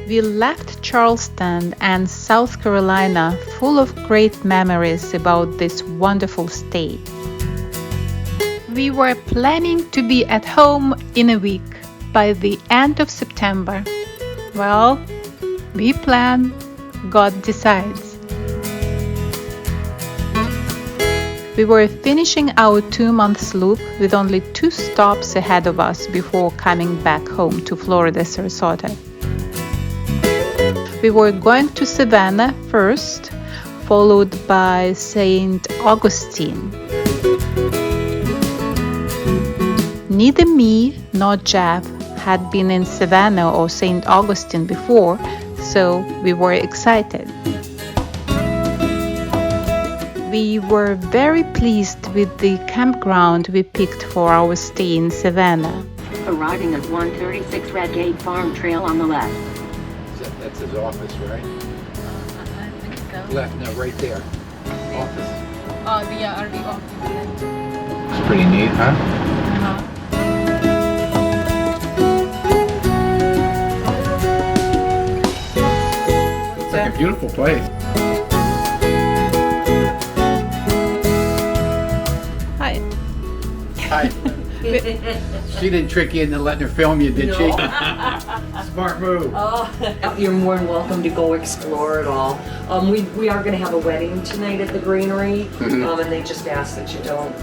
We left Charleston and South Carolina full of great memories about this wonderful state. We were planning to be at home in a week by the end of September. Well, we plan, God decides. We were finishing our 2-month loop with only 2 stops ahead of us before coming back home to Florida, Sarasota. We were going to Savannah first, followed by St Augustine. Neither me nor Jeff had been in Savannah or St Augustine before, so we were excited. We were very pleased with the campground we picked for our stay in Savannah. Arriving at 136 Red Gate Farm Trail on the left. That's his office, right? I think so. Left, no, right there. Office. Oh, the RV office. It's pretty neat, huh? It's like a beautiful place. Hi. Hi. She didn't trick you into letting her film you, did she? Smart move. You're more than welcome to go explore it all. We are going to have a wedding tonight at the Greenery, and they just ask that you don't,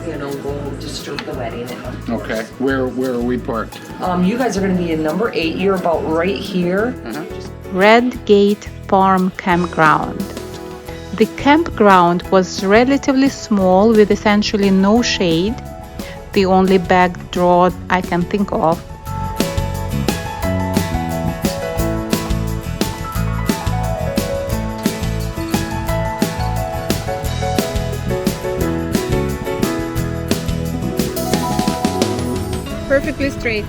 go disturb the wedding. Okay. Where are we parked? You guys are going to be in number 8. You're about right here. Red Gate Farm Campground. The campground was relatively small with essentially no shade, the only backdrop I can think of. Perfectly straight.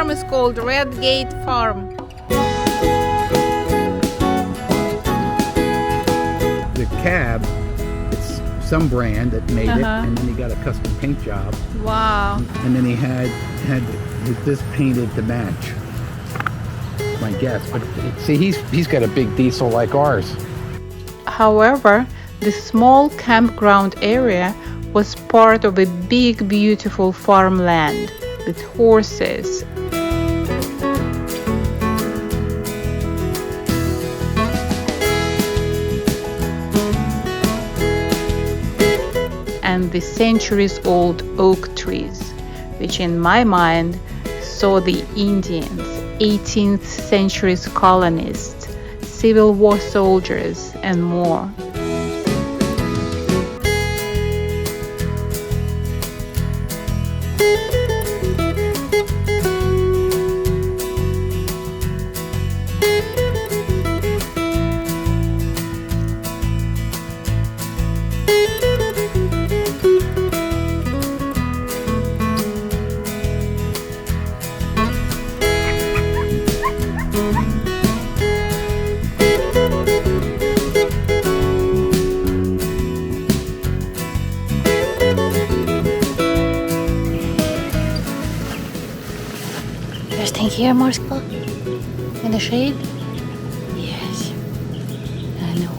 Is called Red Gate Farm. The cab, it's some brand that made it, and then he got a custom paint job. Wow. And then he had this painted to match. My guess, but see, he's got a big diesel like ours. However, the small campground area was part of a big, beautiful farmland with horses. And the centuries-old oak trees, which in my mind saw the Indians, 18th century colonists, Civil War soldiers, and more. Staying here, Marsko? In the shade? Yes. I know.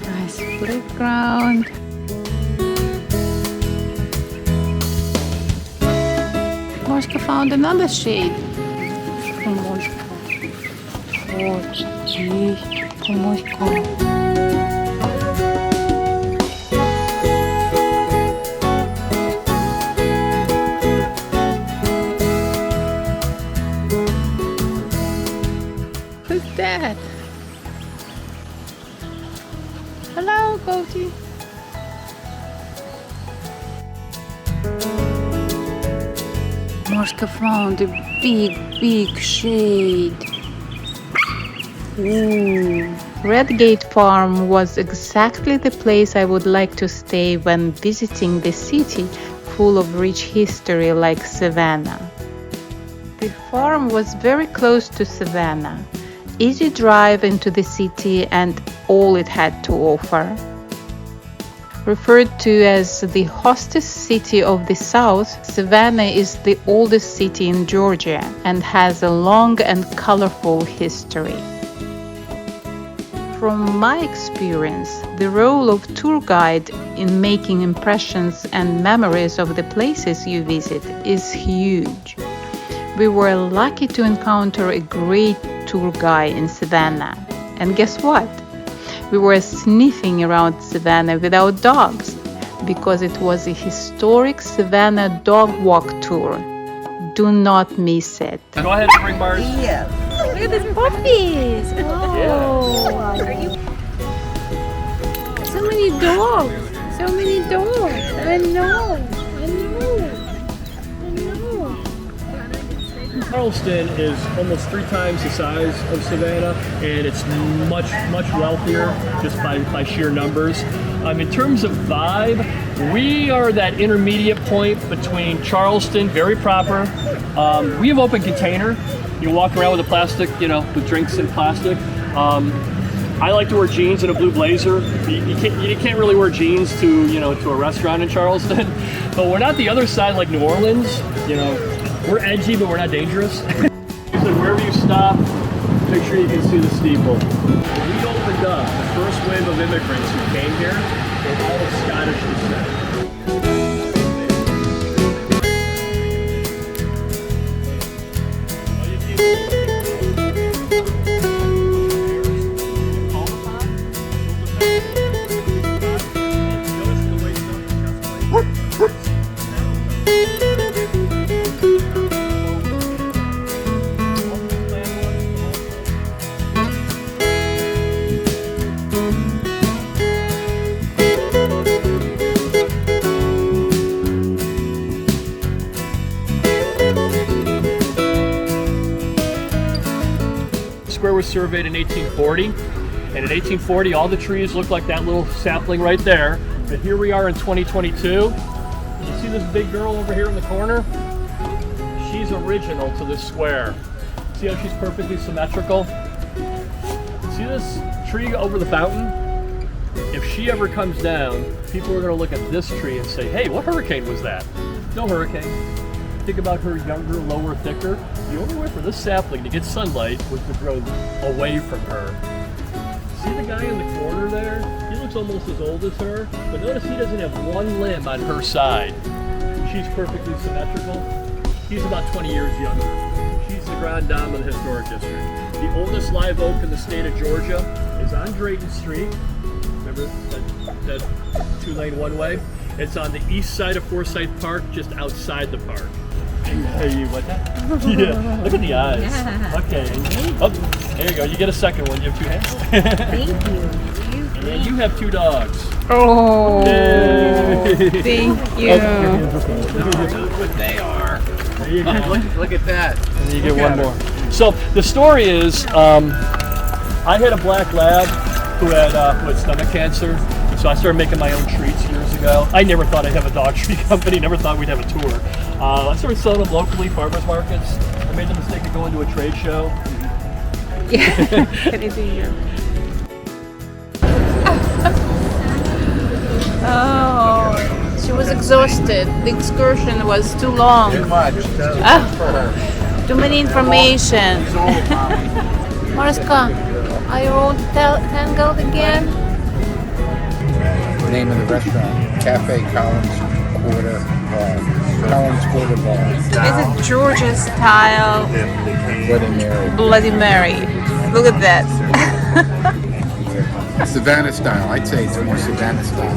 Nice playground. Moshka found another shade. Помочка. Вот здесь. Помочка. Morska found a big shade. Ooh. Redgate Farm was exactly the place I would like to stay when visiting the city full of rich history like Savannah. The farm was very close to Savannah, easy drive into the city and all it had to offer. Referred to as the hostess city of the South, Savannah is the oldest city in Georgia and has a long and colorful history. From my experience, the role of tour guide in making impressions and memories of the places you visit is huge. We were lucky to encounter a great tour guide in Savannah. And guess what? We were sniffing around Savannah without dogs because it was a historic Savannah dog walk tour. Do not miss it. Go ahead and bring Mars. Look at these puppies! Whoa! So many dogs! So many dogs! I know! Charleston is almost 3 times the size of Savannah, and it's much wealthier just by sheer numbers. In terms of vibe, we are that intermediate point between Charleston, very proper. We have open container. You walk around with a plastic, with drinks in plastic. I like to wear jeans and a blue blazer. You can't really wear jeans to a restaurant in Charleston, but we're not the other side like New Orleans. We're edgy, but we're not dangerous. So wherever you stop, make sure you can see the steeple. When we opened up, the first wave of immigrants who came here were all of Scottish descent. Square was surveyed in 1840, and in 1840 all the trees looked like that little sapling right there. But here we are in 2022. You see this big girl over here in the corner? She's original to this square. See how she's perfectly symmetrical? See this tree over the fountain? If she ever comes down, people are going to look at this tree and say, hey, what hurricane was that? No hurricane. Think about her younger, lower, thicker. The only way for this sapling to get sunlight was to grow away from her. See the guy in the corner there? He looks almost as old as her, but notice he doesn't have one limb on her side. She's perfectly symmetrical. He's about 20 years younger. She's the grand dame of the historic district. The oldest live oak in the state of Georgia is on Drayton Street. Remember that 2-lane one-way? It's on the east side of Forsyth Park, just outside the park. Hey, what that? Yeah, look at the eyes. Yeah. Okay. Oh, there you go. You get a second one. You have 2 hands. Thank you. And you have 2 dogs. Oh, Yay. thank you. Look what they are. There you go. Look at that. And then you get one more. So the story is, I had a black lab who had stomach cancer. So I started making my own treats years ago. I never thought I'd have a dog treat company, never thought we'd have a tour. I started selling them locally, farmers markets. I made the mistake of going to a trade show. Yeah, crazy. Oh, she was exhausted. The excursion was too long. Too much. Too many information. Mariska, are you all tangled again? Name of the restaurant, Cafe Collins Quarter Bar. Collins Quarter Bar. This is Georgia style Bloody Mary. Bloody Mary. Look at that. Savannah style. I'd say it's more Savannah style.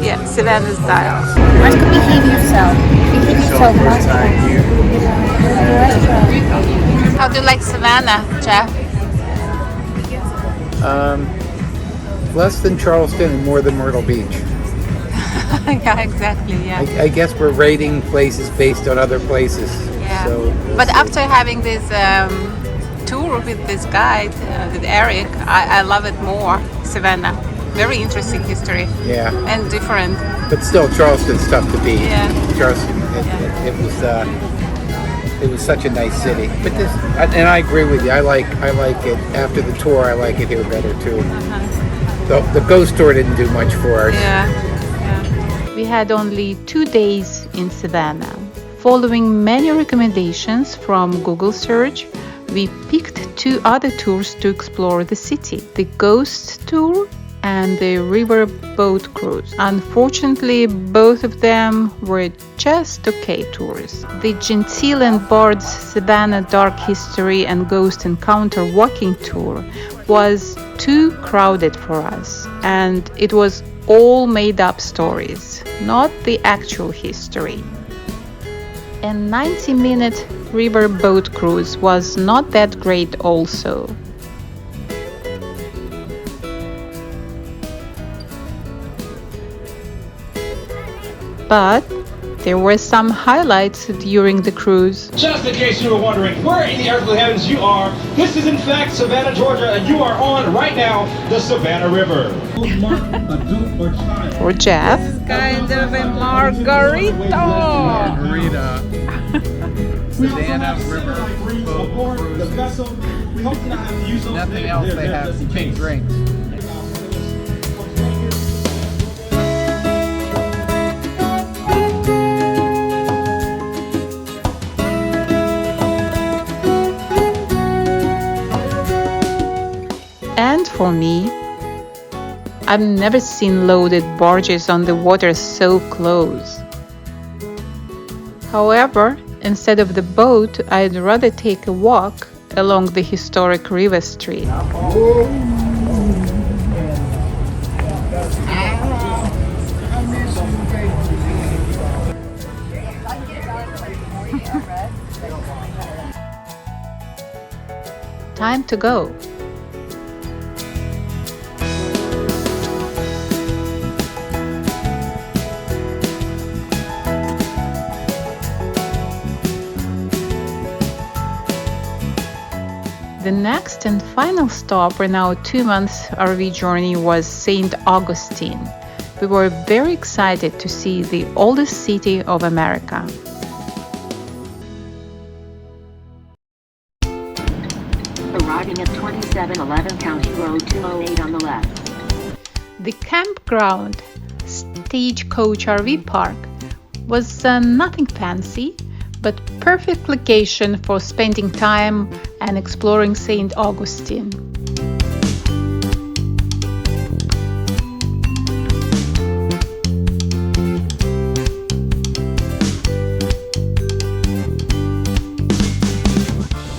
Yeah, Savannah style. Mariska, behave yourself. Behave yourself, Mariska. Restaurant. How do you like Savannah, Jeff? Less than Charleston and more than Myrtle Beach. Yeah, exactly. Yeah. I guess we're rating places based on other places. Yeah. Yeah. So we'll But see. after having this tour with this guide, with Eric, I love it more. Savannah. Very interesting history Yeah, and different. but still, Charleston's tough to beat. Yeah. Charleston, it was such a nice city. But this, and I agree with you. I like it. After the tour, I like it here better too. The ghost tour didn't do much for us. Yeah. We had only 2 days in Savannah. Following many recommendations from Google search, we picked 2 other tours to explore the city: the ghost tour and the river boat cruise. Unfortunately, both of them were just okay tours. The Gentile and Bard's Savannah Dark History and Ghost Encounter walking tour was too crowded for us, and it was all made up stories, not the actual history. A 90-minute river boat cruise was not that great also. But there were some highlights during the cruise. Just in case you were wondering where in the earthly heavens you are, this is in fact Savannah, Georgia, and you are on right now the Savannah River. For Jeff, Kind of a margarita. Margarita. Savannah River boat cruise. Nothing else. They have big drinks. and for me, I've never seen loaded barges on the water so close. However, instead of the boat, I'd rather take a walk along the historic river street. Time to go. The next and final stop in our 2-month RV journey was St. Augustine. We were very excited to see the oldest city of America. Arriving at 2711 County Road 208 on the left. The Campground Stagecoach RV Park was nothing fancy, but perfect location for spending time and exploring St. Augustine.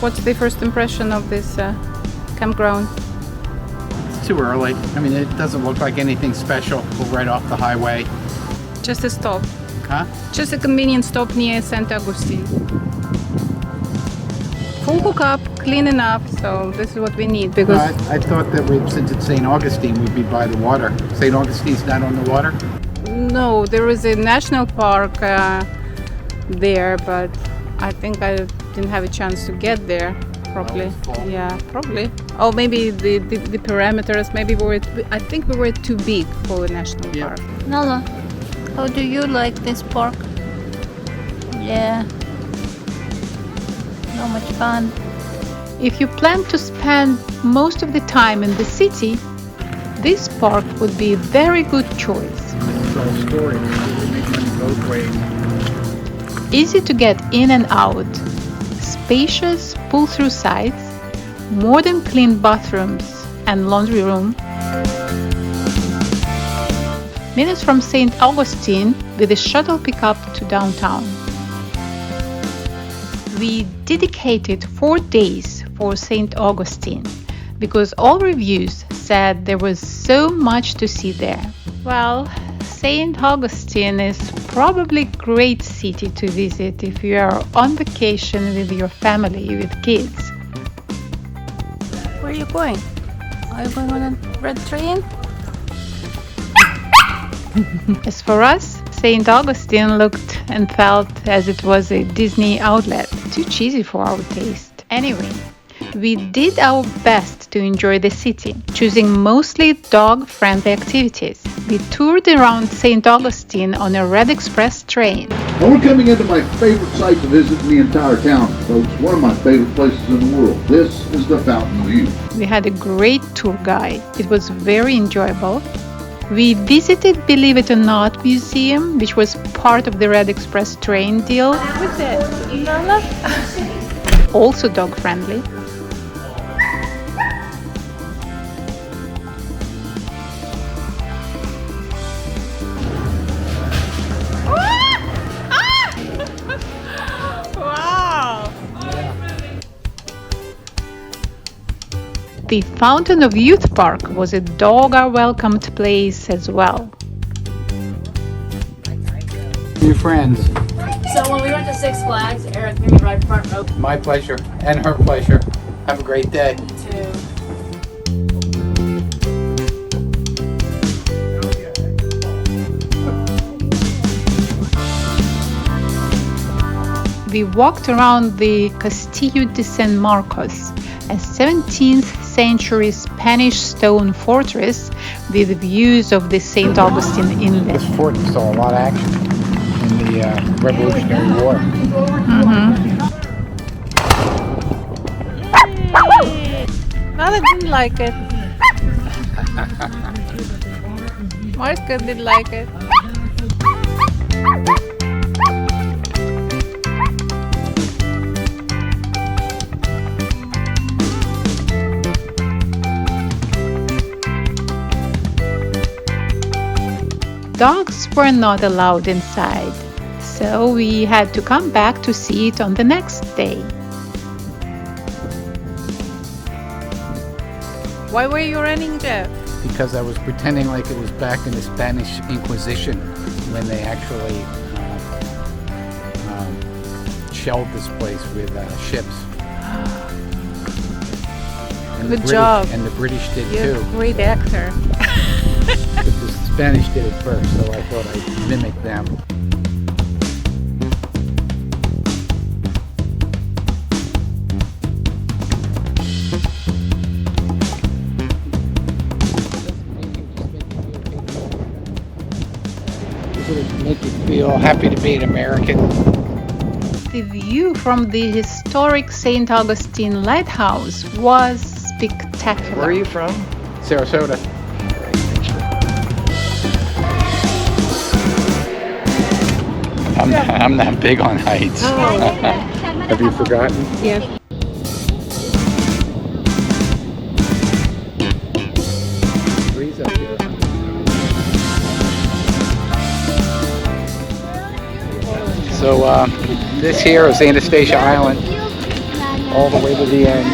What's the first impression of this campground? It's too early. I mean, it doesn't look like anything special. We're right off the highway. Just a stop. Huh? Just a convenient stop near St. Augustine. Full hookup, clean enough, so this is what we need because I thought that since it's St. Augustine, we'd be by the water. St. Augustine's not on the water? no, there is a national park there, but I think I didn't have a chance to get there properly. Oh, it's full. Yeah, probably. Oh, maybe the parameters. Maybe I think we were too big for a national Yeah. park. Nala, how do you like this park? Yeah. So much fun. If you plan to spend most of the time in the city, this park would be a very good choice. It's all storage. We make money both ways. Easy to get in and out, spacious pull-through sites, modern clean bathrooms and laundry room. Minutes from St. Augustine with a shuttle pickup to downtown. We dedicated 4 days for St. Augustine because all reviews said there was so much to see there. Well, St. Augustine is probably a great city to visit if you are on vacation with your family, with kids. Where are you going? Are you going on a red train? As for us, St. Augustine looked and felt as it was a Disney outlet, too cheesy for our taste. Anyway, we did our best to enjoy the city, choosing mostly dog-friendly activities. We toured around St. Augustine on a Red Express train. Now we're coming into my favorite site to visit in the entire town, folks. One of my favorite places in the world. This is the Fountain of Youth. We had a great tour guide. It was very enjoyable. We visited, believe it or not, museum, which was part of the Red Express train deal. With it, also dog-friendly. The Fountain of Youth Park was a dog-are-welcomed place as well. Your friends. So when we went to Six Flags, Eric made me ride front row My pleasure and her pleasure. Have a great day. too. We walked around the Castillo de San Marcos, a 17th century Spanish stone fortress with views of the St. Augustine Inlet. This fort saw a lot of action in the Revolutionary War. Nala didn't like it. Marka did like it. Dogs were not allowed inside, so we had to come back to see it on the next day. Why were you running, Jeff? Because I was pretending like it was back in the Spanish Inquisition when they actually shelled this place with ships. And Good job. And the British did You're too. a great actor. But the Spanish did it first, so I thought I'd mimic them. Does it make you feel happy to be an American? The view from the historic St. Augustine Lighthouse was spectacular. Where are you from? Sarasota. I'm not big on heights. Have you forgotten? Yeah. Breeze up here. So this here is Anastasia Island, all the way to the end.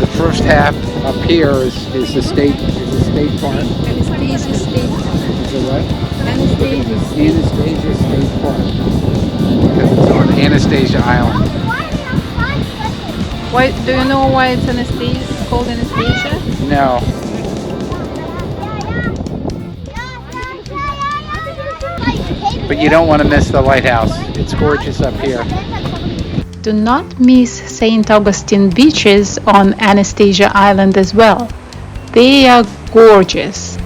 The first half up here is the state park. Anastasia State. So what? Anastasia. Anastasia State Park. Because it's on Anastasia Island. Why do you know why it's Anastasia? It's called Anastasia? No. But you don't want to miss the lighthouse. It's gorgeous up here. Do not miss St. Augustine beaches on Anastasia Island as well. They are gorgeous.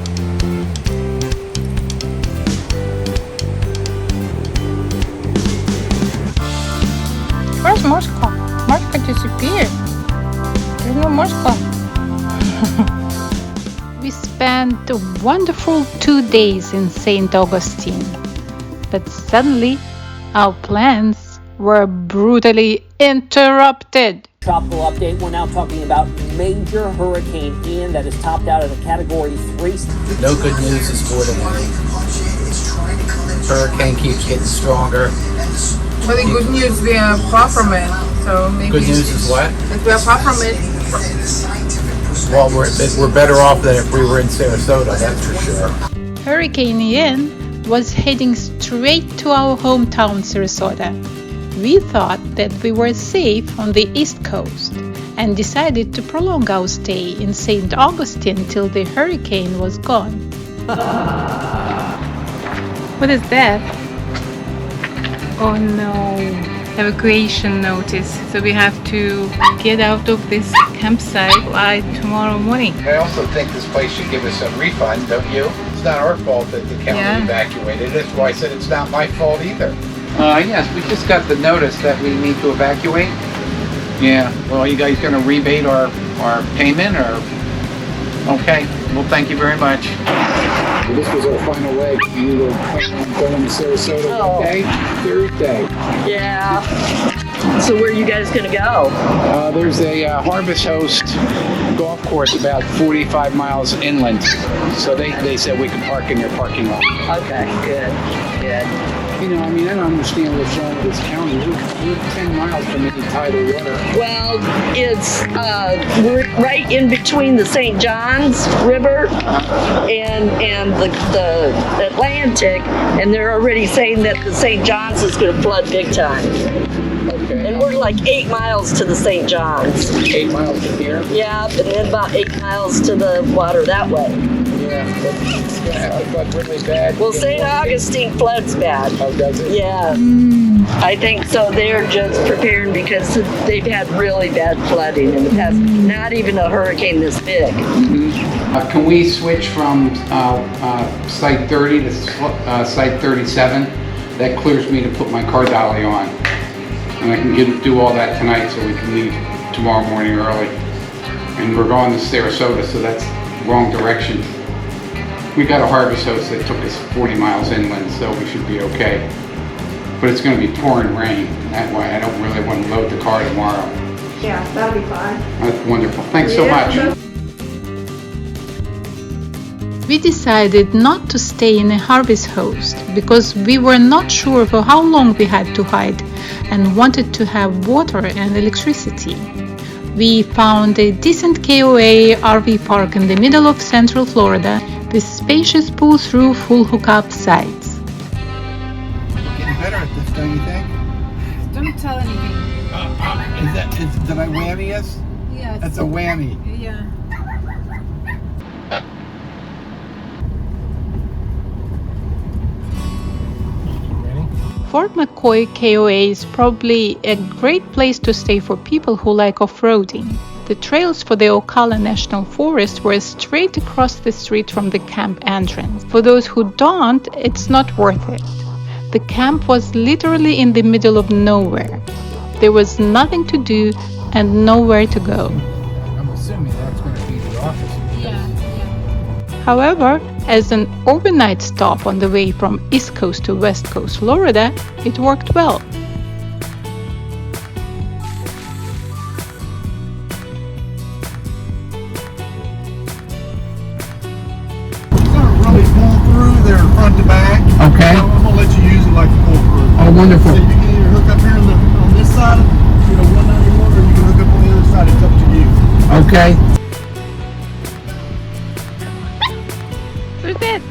Where's Moscow? Moscow disappeared. There's no Moscow. We spent a wonderful 2 days in St. Augustine, but suddenly our plans were brutally interrupted. Tropical update, we're now talking about major Hurricane Ian that is topped out at a Category 3. No good news is more than any. Hurricane keeps getting stronger. But the good news, we are far from it. So maybe Good news is what? that we are far from it. Well, we're better off than if we were in Sarasota, that's for sure. Hurricane Ian was heading straight to our hometown Sarasota. We thought that we were safe on the east coast and decided to prolong our stay in St. Augustine till the hurricane was gone. What is that? Oh no, evacuation notice. So we have to get out of this campsite by tomorrow morning. I also think this place should give us a refund, don't you? It's not our fault that the county evacuated. That's why I said it's not my fault either. Yes, we just got the notice that we need to evacuate. Yeah, well, are you guys going to rebate our payment or? Okay, well, thank you very much. So this was our final leg. We were going to Sarasota Monday, Thursday. Yeah. So where are you guys gonna go? There's a Harvest Host golf course about 45 miles inland. So they said we could park in their parking lot. Okay, good. You know, I mean, I don't understand what's wrong with this county. We're 10 miles from any tidal water. Well, it's we're right in between the St. John's River and the Atlantic, and they're already saying that the St. John's is going to flood big time. Okay. And we're like 8 miles to the St. John's. 8 miles from here? Yeah, and then about 8 miles to the water that way. Yeah, but it's going to have to flood really bad. Well, St. Augustine floods bad. Oh, does it? Yeah. I think so. They're just preparing because they've had really bad flooding in the past. Not even a hurricane this big. Can we switch from Site 30 to Site 37? That clears me to put my car dolly on. And I can do all that tonight so we can leave tomorrow morning early. And we're going to Sarasota, so that's wrong direction. We got a Harvest Host that took us 40 miles inland, so we should be okay. But it's going to be pouring rain. That way I don't really want to load the car tomorrow. Yeah, that'll be fine. That's wonderful. Thanks so much. We decided not to stay in a Harvest Host because we were not sure for how long we had to hide and wanted to have water and electricity. We found a decent KOA RV park in the middle of Central Florida with spacious pull-through full hookup sites. Getting better at this, don't you think? Don't tell anything. Did I whammy us? Yes. That's a whammy. Yeah. Fort McCoy KOA is probably a great place to stay for people who like off-roading. The trails for the Ocala National Forest were straight across the street from the camp entrance. For those who don't, it's not worth it. The camp was literally in the middle of nowhere. There was nothing to do and nowhere to go. I'm assuming that's going to be the office. However, as an overnight stop on the way from East Coast to West Coast Florida, it worked well. It's going to really pull through there front to back. Okay. I'm going to let you use it like a pull through. Oh, wonderful. So you can either hook up here on this side, 191, or you can hook up on the other side. It's up to you. Okay. Who's that?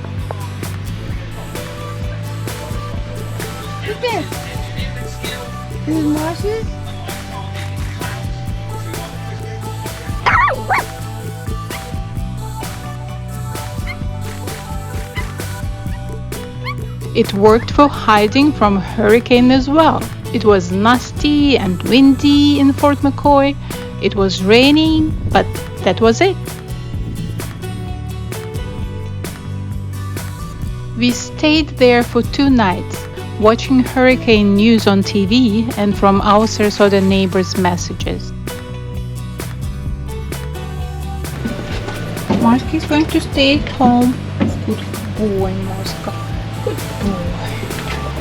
Who's this? Is it Marsha? It worked for hiding from hurricane as well. It was nasty and windy in Fort McCoy. It was raining, but that was it. We stayed there for 2 nights, watching hurricane news on TV and from our Sarasota neighbors' messages. Marski is going to stay at home. Good boy, Marska. Good boy.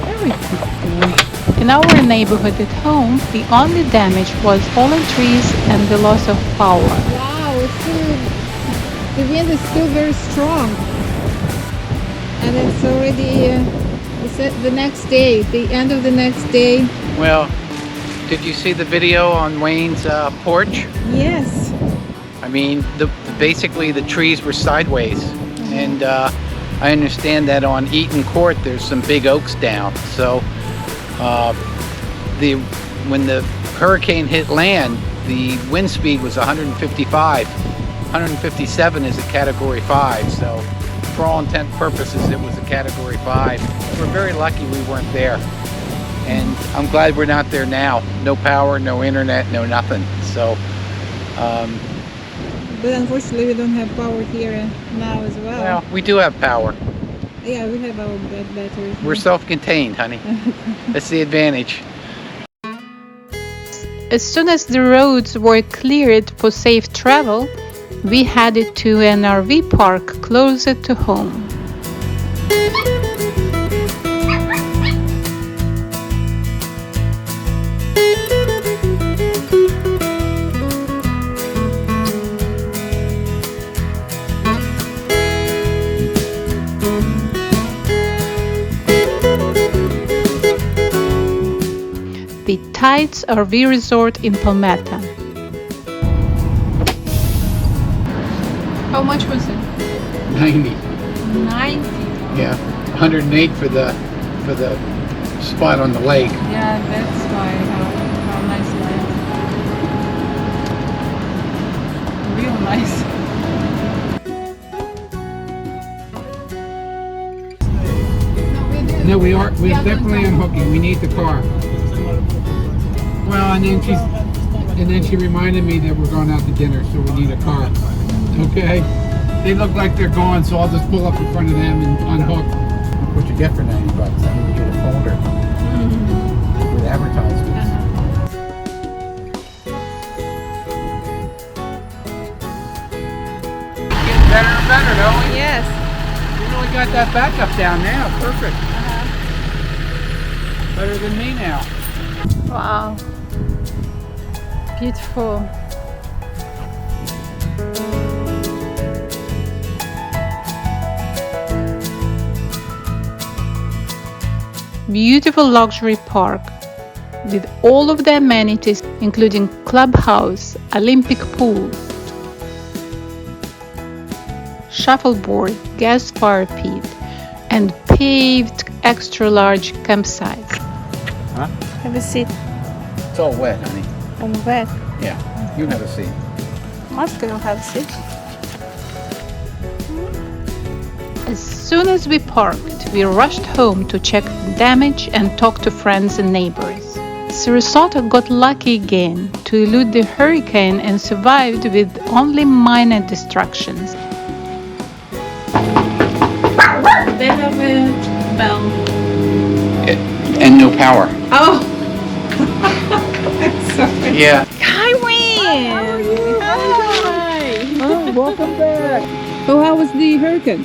Very good boy. In our neighborhood at home, the only damage was fallen trees and the loss of power. Wow, it's still, the wind is still very strong. And it's already the next day, the end of the next day. Well, did you see the video on Wayne's porch? Yes. I mean, basically the trees were sideways, and I understand that on Eaton Court there's some big oaks down. So when the hurricane hit land, the wind speed was 155. 157 is a Category 5, so for all intent and purposes, it was a Category 5. We're very lucky we weren't there. And I'm glad we're not there now. No power, no internet, no nothing. So, but unfortunately we don't have power here now as well. Well, we do have power. Yeah, we have our batteries. We're self-contained, honey. That's the advantage. As soon as the roads were cleared for safe travel, we headed to an RV park closer to home. The Tides RV Resort in Palmetto. How much was it? 90. 90. Yeah, 108 for the spot on the lake. Yeah, that's why. How nice that is. Real nice. No, we're definitely unhooking. We need the car. Well, and then she reminded me that we're going out to dinner, so we need a car. Okay? They look like they're gone, so I'll just pull up in front of them and unhook. What you get for $90? I mean, you get a folder with advertisements. Getting better and better, don't we? Yes. We really got that backup down now. Perfect. Better than me now. Wow. Beautiful. Beautiful luxury park with all of the amenities, including clubhouse, Olympic pool, shuffleboard, gas fire pit, and paved extra-large campsites. Huh? Have a seat. It's all wet, honey. On wet. Yeah, you have a seat. Must go have a seat. As soon as we parked, we rushed home to check the damage and talk to friends and neighbors. Sarasota got lucky again to elude the hurricane and survived with only minor destructions. They have a bell. And no power. Oh! Sorry. Yeah. Hi, Wayne! How are you? Hi! Oh, welcome back. So how was the hurricane?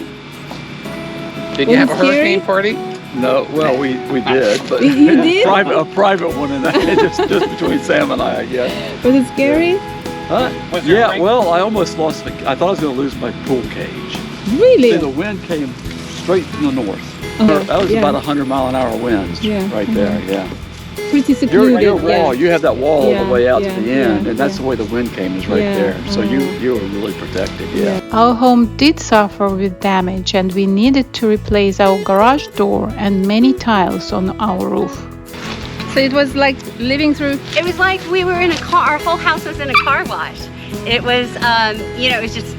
Did you have a hurricane party? No, well, we did, but You did? a private one, and just between Sam and I guess. Was it scary? Huh? Yeah, well, I almost lost. I thought I was going to lose my pool cage. Really? See, the wind came straight from the north. That was about 100-mile-an-hour winds right there. Yeah. Pretty secluded. Your wall, you have that wall all the way out to the end, and that's yeah. the way the wind came is right there. So you were really protected. Yeah. Our home did suffer with damage and we needed to replace our garage door and many tiles on our roof. So it was like living through. It was like we were in a car. Our whole house was in a car wash. It was, it was just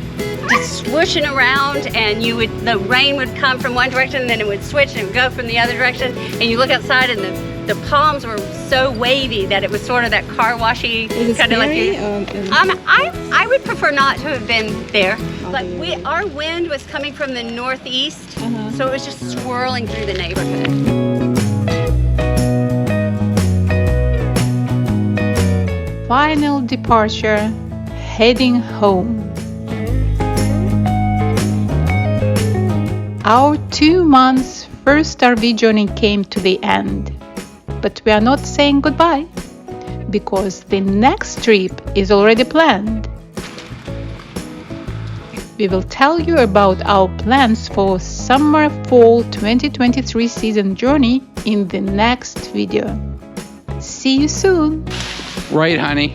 swooshing around, and the rain would come from one direction, and then it would switch and it would go from the other direction. And you look outside, and the palms were so wavy that it was sort of that car washy kind of like. I would prefer not to have been there. Like our wind was coming from the northeast, so it was just swirling through the neighborhood. Final departure, heading home. Our 2 months first RV journey came to the end, but we are not saying goodbye because the next trip is already planned. We will tell you about our plans for summer-fall 2023 season journey in the next video. See you soon! Right, honey.